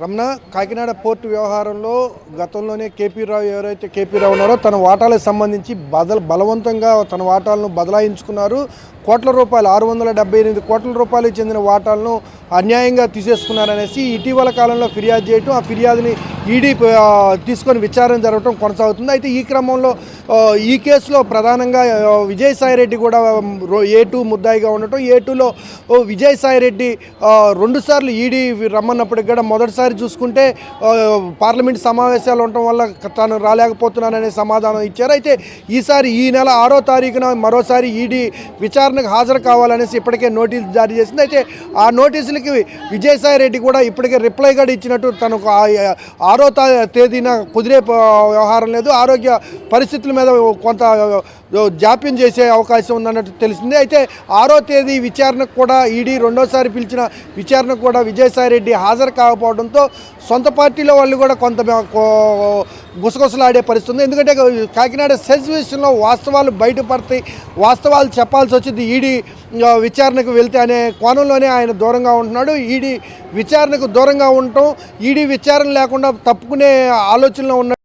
Ramana Kakinada port వ్యవహారంలో గతంలోనే KP రావు ఎవరైతే కేపీ రావు ఉన్నారో తన వాటాలకు సంబంధించి బలవంతంగా తన వాటాలను బదలాయించుకున్నారు. కోట్ల రూపాయలు 678 కోట్ల రూపాయలకు చెందిన వాటాలను అన్యాయంగా తీసేసుకున్నారనేసి ఇటీవల కాలంలో ఫిర్యాదు చేయటం, ఆ ఫిర్యాదుని ఈడీ తీసుకొని విచారణ జరగడం కొనసాగుతుంది. అయితే ఈ క్రమంలో ఈ కేసులో ప్రధానంగా విజయసాయిరెడ్డి కూడా A2 ముద్దాయిగా ఉండటం, A2లో విజయసాయిరెడ్డి రెండుసార్లు ఈడీ రమ్మన్నప్పటికి కూడా మొదటిసారి చూసుకుంటే పార్లమెంట్ సమావేశాలు ఉండటం వల్ల తాను రాలేకపోతున్నాననే సమాధానం ఇచ్చారు. అయితే ఈసారి ఈ నెల 6వ తారీఖున మరోసారి ఈడీ విచారణకు హాజరు కావాలనేసి ఇప్పటికే నోటీసు జారీ చేసింది. అయితే ఆ నోటీసులకి విజయసాయిరెడ్డి కూడా ఇప్పటికే రిప్లై కూడా ఇచ్చినట్టు తనకు 6వ తేదీన కుదిరే వ్యవహారం లేదు, ఆరోగ్య పరిస్థితుల మీద కొంత జాప్యం చేసే అవకాశం ఉందన్నట్టు తెలిసింది. అయితే 6వ తేదీ విచారణకు కూడా ఈడీ రెండోసారి పిలిచిన విచారణకు కూడా విజయసాయిరెడ్డి హాజరు కాకపోవడంతో సొంత పార్టీలో వాళ్ళు కూడా కొంత గుసగుసలాడే పరిస్థితి ఉంది. ఎందుకంటే కాకినాడ సెజ్ విషయంలో వాస్తవాలు బయటపడతాయి, వాస్తవాలు చెప్పాల్సి వచ్చింది ఈడీ విచారణకు వెళ్తే అనే కోణంలోనే ఆయన దూరంగా ఉంటున్నాడు. ఈడీ విచారణకు దూరంగా ఉండటం, ఈడీ విచారణ లేకుండా తప్పుకునే ఆలోచనలో ఉన్న